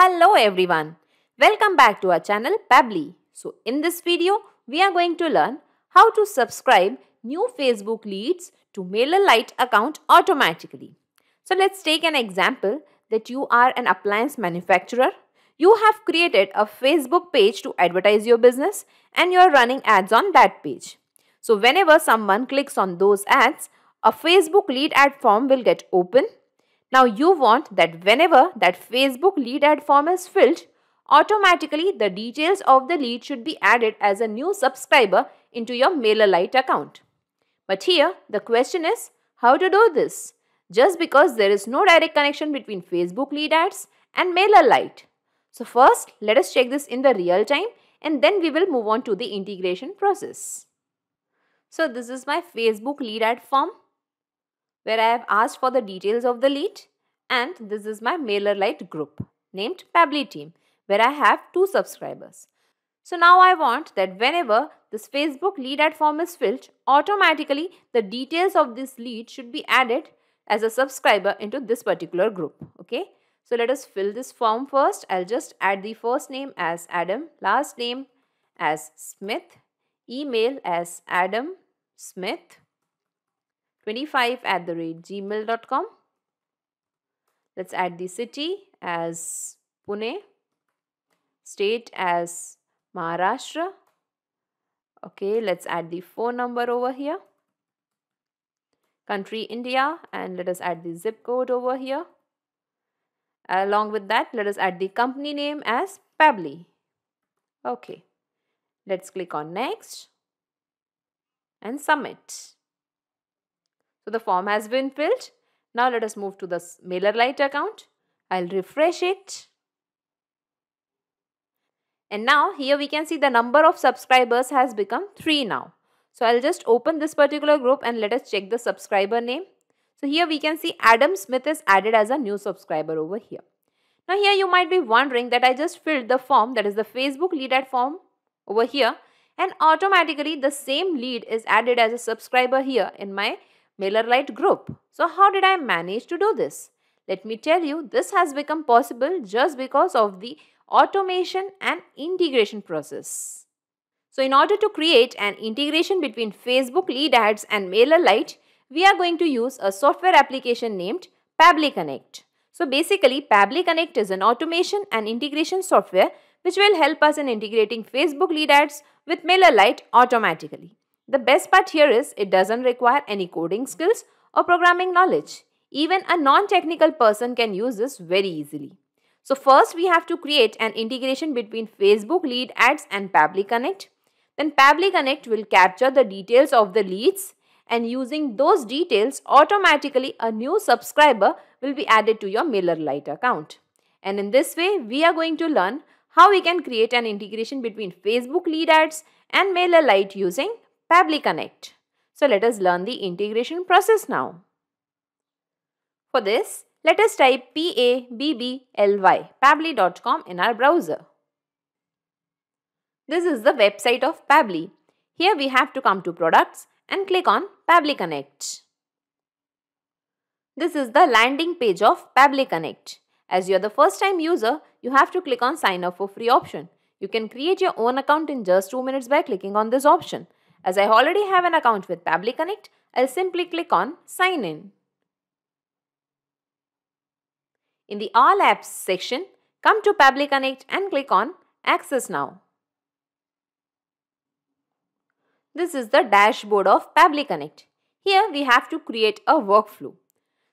Hello everyone, welcome back to our channel Pabbly. So in this video, we are going to learn how to subscribe new Facebook leads to MailerLite account automatically. So let's take an example that you are an appliance manufacturer. You have created a Facebook page to advertise your business and you are running ads on that page. So whenever someone clicks on those ads, a Facebook lead ad form will get open. Now you want that whenever that Facebook lead ad form is filled, automatically the details of the lead should be added as a new subscriber into your MailerLite account. But here the question is how to do this, just because there is no direct connection between Facebook lead ads and MailerLite. So first let us check this in the real time and then we will move on to the integration process. So this is my Facebook lead ad form, where I have asked for the details of the lead, and this is my MailerLite group named Pabbly Team, where I have 2 subscribers. So now I want that whenever this Facebook lead ad form is filled, automatically the details of this lead should be added as a subscriber into this particular group. Okay, so let us fill this form first. I'll just add the first name as Adam, last name as Smith, email as adamsmith 25@gmail.com. Let's add the city as Pune, state as Maharashtra. Okay, let's add the phone number over here. Country India, and let us add the zip code over here. Along with that, let us add the company name as Pabbly. Okay, let's click on next and submit. So the form has been filled. Now let us move to the MailerLite account. I'll refresh it. And now here we can see the number of subscribers has become 3 now. So I'll just open this particular group and let us check the subscriber name. So here we can see Adam Smith is added as a new subscriber over here. Now here you might be wondering that I just filled the form, that is the Facebook lead ad form over here, and automatically the same lead is added as a subscriber here in my MailerLite group. So how did I manage to do this? Let me tell you, this has become possible just because of the automation and integration process. So in order to create an integration between Facebook lead ads and MailerLite, we are going to use a software application named Pabbly Connect. So basically, Pabbly Connect is an automation and integration software which will help us in integrating Facebook lead ads with MailerLite automatically. The best part here is it doesn't require any coding skills or programming knowledge. Even a non-technical person can use this very easily. So first we have to create an integration between Facebook lead ads and Pabbly Connect. Then Pabbly Connect will capture the details of the leads, and using those details automatically a new subscriber will be added to your MailerLite account. And in this way we are going to learn how we can create an integration between Facebook lead ads and MailerLite using Pabbly Connect. So let us learn the integration process now. For this, let us type Pabbly, pabbly.com in our browser. This is the website of Pabbly. Here we have to come to products and click on Pabbly Connect. This is the landing page of Pabbly Connect. As you are the first time user, you have to click on sign up for free option. You can create your own account in just 2 minutes by clicking on this option. As I already have an account with Pabbly Connect, I'll simply click on Sign In. In the All Apps section, come to Pabbly Connect and click on Access Now. This is the dashboard of Pabbly Connect. Here we have to create a workflow.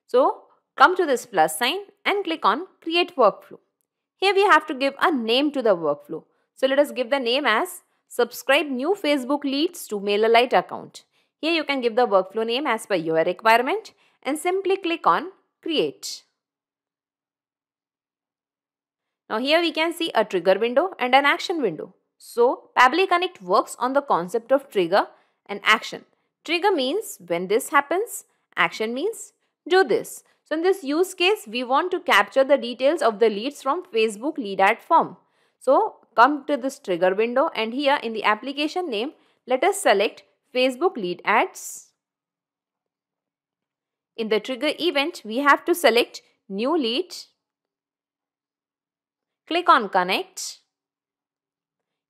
So come to this plus sign and click on Create Workflow. Here we have to give a name to the workflow. So let us give the name as Subscribe new Facebook leads to MailerLite account. Here you can give the workflow name as per your requirement and simply click on Create. Now here we can see a trigger window and an action window. So Pabbly Connect works on the concept of trigger and action. Trigger means when this happens, action means do this. So in this use case, we want to capture the details of the leads from Facebook lead ad form. So come to this trigger window and here in the application name, let us select Facebook lead ads. In the trigger event, we have to select new lead Click on connect.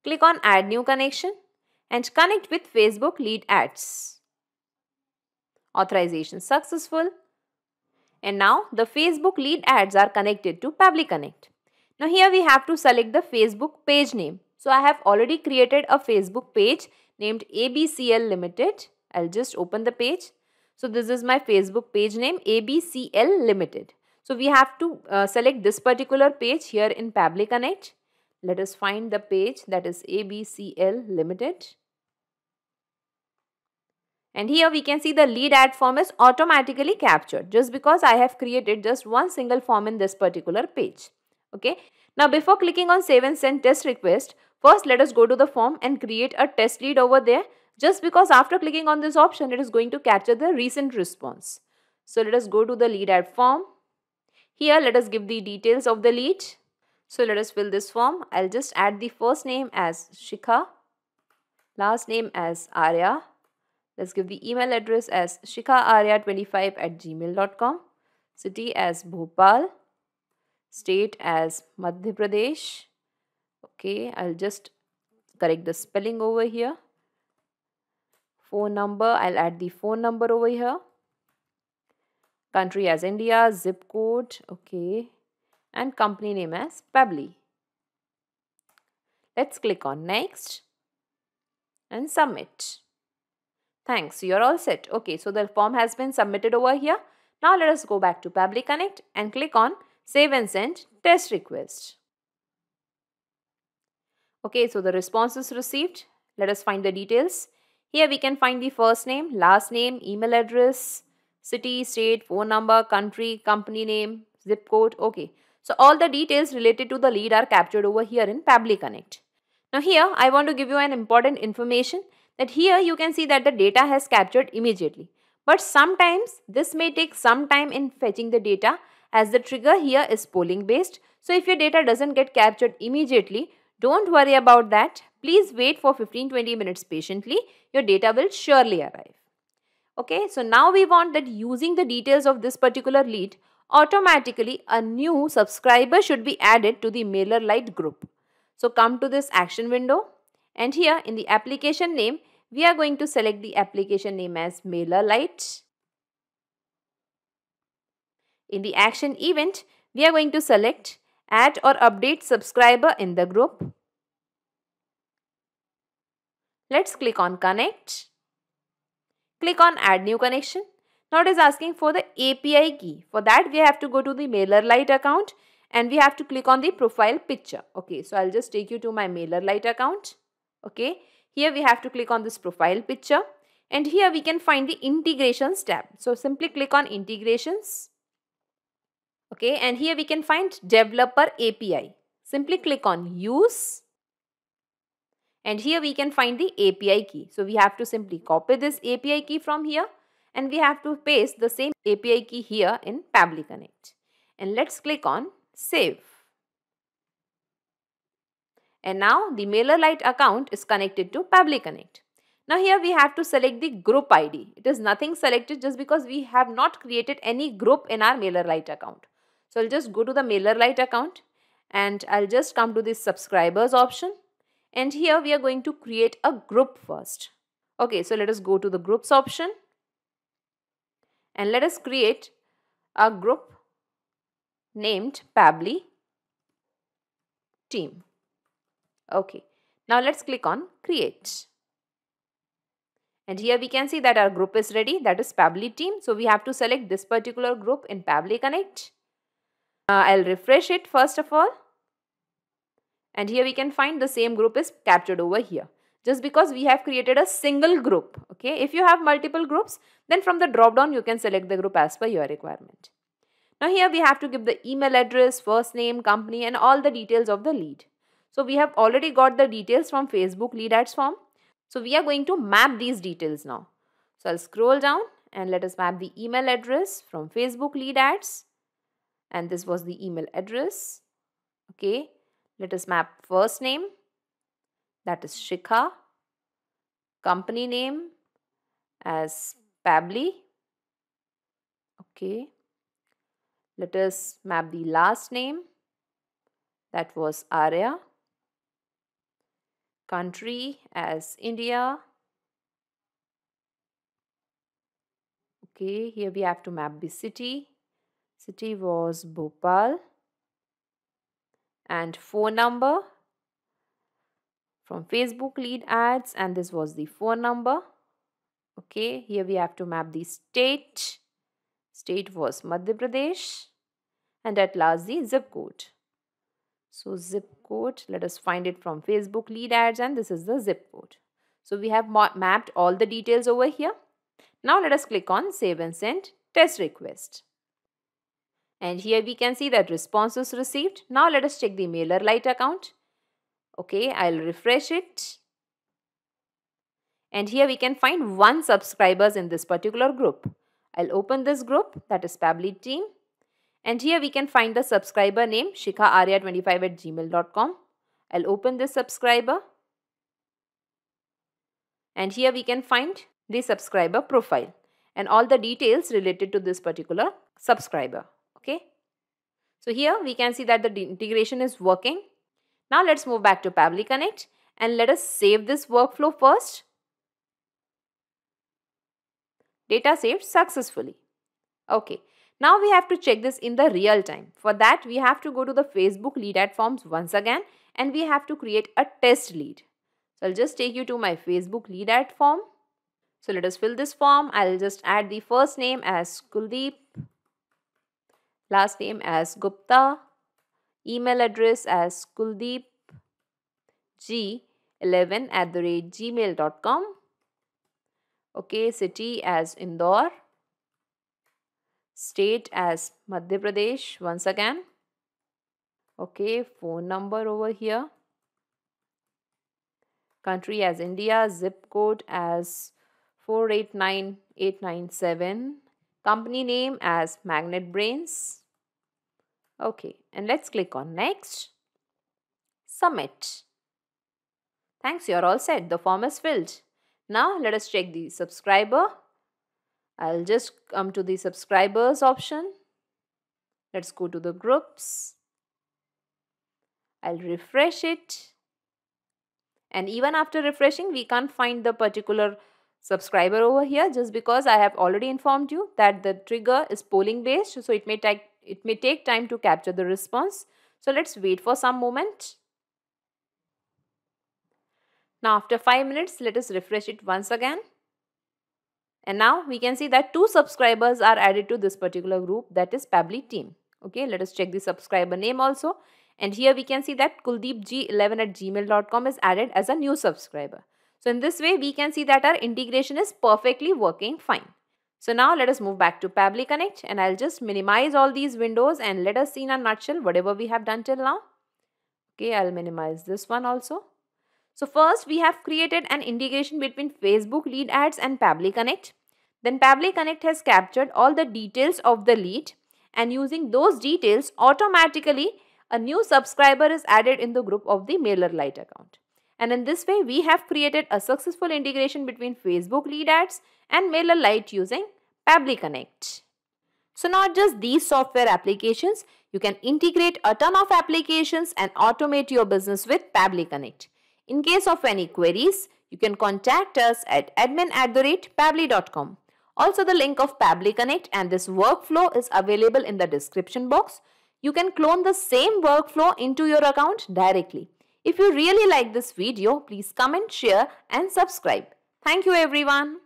Click on add new connection and connect with Facebook lead ads. Authorization successful. And now the Facebook lead ads are connected to Pabbly Connect. Now here we have to select the Facebook page name. So I have already created a Facebook page named ABCL Limited. I'll just open the page. So this is my Facebook page name ABCL Limited. So we have to select this particular page here in Pabbly Connect. Let us find the page, that is ABCL Limited. And here we can see the lead ad form is automatically captured just because I have created just one single form in this particular page. Okay. Now before clicking on save and send test request, first let us go to the form and create a test lead over there, just because after clicking on this option it is going to capture the recent response. So let us go to the lead ad form. Here let us give the details of the lead. So let us fill this form. I'll just add the first name as Shikha, last name as Arya. Let's give the email address as shikhaarya25@gmail.com. City as Bhopal. State as Madhya Pradesh. Okay, I'll just correct the spelling over here. Phone number, I'll add the phone number over here. Country as India, zip code, okay. And company name as Pabbly. Let's click on next and submit. Thanks, you're all set. Okay, so the form has been submitted over here. Now let us go back to Pabbly Connect and click on save and send test request. Okay, so the response is received. Let us find the details. Here we can find the first name, last name, email address, city, state, phone number, country, company name, zip code. Okay, so all the details related to the lead are captured over here in Pabbly Connect. Now here I want to give you an important information that here you can see that the data has captured immediately. But sometimes this may take some time in fetching the data, as the trigger here is polling based. So if your data doesn't get captured immediately, don't worry about that. Please wait for 15-20 minutes patiently. Your data will surely arrive. Okay, so now we want that using the details of this particular lead, automatically a new subscriber should be added to the MailerLite group. So come to this action window, and here in the application name, we are going to select the application name as MailerLite. In the action event, we are going to select add or update subscriber in the group. Let's click on connect. Click on add new connection. Now it is asking for the API key. For that we have to go to the MailerLite account and we have to click on the profile picture. Okay, so I'll just take you to my MailerLite account. Okay, here we have to click on this profile picture and here we can find the integrations tab. So simply click on integrations. Okay, and here we can find developer API. Simply click on use. And here we can find the API key. So we have to simply copy this API key from here and we have to paste the same API key here in Pabbly Connect. And let's click on save. And now the MailerLite account is connected to Pabbly Connect. Now here we have to select the group ID. It is nothing selected just because we have not created any group in our MailerLite account. So I'll just go to the MailerLite account and I'll just come to this subscribers option. And here we are going to create a group first. Okay, so let us go to the groups option. And let us create a group named Pabbly Team. Okay, now let's click on create. And here we can see that our group is ready, that is Pabbly Team. So we have to select this particular group in Pabbly Connect. I'll refresh it first of all. And here we can find the same group is captured over here. Just because we have created a single group. Okay, if you have multiple groups, then from the drop down you can select the group as per your requirement. Now here we have to give the email address, first name, company and all the details of the lead. So we have already got the details from Facebook lead ads form. So we are going to map these details now. So I'll scroll down and let us map the email address from Facebook lead ads. And this was the email address. Okay, let us map first name, that is Shikha, company name as Pabbly. Okay, let us map the last name, that was Arya. Country as India. Okay, here we have to map the city. City was Bhopal. And phone number from Facebook lead ads, and this was the phone number. Okay, here we have to map the state. State was Madhya Pradesh. And at last the zip code. So zip code, let us find it from Facebook lead ads, and this is the zip code. So we have mapped all the details over here. Now let us click on save and send test request. And here we can see that response is received. Now let us check the MailerLite account. Okay, I'll refresh it. And here we can find 1 subscribers in this particular group. I'll open this group, that is Pabbly team. And here we can find the subscriber name shikhaarya25@gmail.com. I'll open this subscriber. And here we can find the subscriber profile and all the details related to this particular subscriber. Okay. So here we can see that the integration is working. Now let's move back to Pabbly Connect and let us save this workflow first. Data saved successfully. Okay. Now we have to check this in the real time. For that we have to go to the Facebook lead ad forms once again and we have to create a test lead. So I'll just take you to my Facebook lead ad form. So let us fill this form. I'll just add the first name as Kuldeep, last name as Gupta, email address as kuldeepg11@gmail.com. Okay, city as Indore, state as Madhya Pradesh once again. Okay, phone number over here. Country as India, zip code as 489897. Company name as Magnet Brains. Okay, and let's click on next. Submit. Thanks, you're all set. The form is filled. Now let us check the subscriber. I'll just come to the subscribers option. Let's go to the groups. I'll refresh it. And even after refreshing, we can't find the particular subscriber over here just because I have already informed you that the trigger is polling based. So it may take time to capture the response. So let's wait for some moment. Now after 5 minutes, let us refresh it once again. And now we can see that 2 subscribers are added to this particular group, that is Pabbly team. Okay, let us check the subscriber name also. And here we can see that kuldeepg11@gmail.com is added as a new subscriber. So in this way, we can see that our integration is perfectly working fine. So now let us move back to Pabbly Connect and I'll just minimize all these windows and let us see in a nutshell whatever we have done till now. Okay, I'll minimize this one also. So first we have created an integration between Facebook lead ads and Pabbly Connect. Then Pabbly Connect has captured all the details of the lead and using those details automatically a new subscriber is added in the group of the MailerLite account. And in this way, we have created a successful integration between Facebook lead ads and MailerLite using Pabbly Connect. So not just these software applications, you can integrate a ton of applications and automate your business with Pabbly Connect. In case of any queries, you can contact us at admin@pabbly.com. Also, the link of Pabbly Connect and this workflow is available in the description box. You can clone the same workflow into your account directly. If you really like this video, please comment, share and subscribe. Thank you everyone.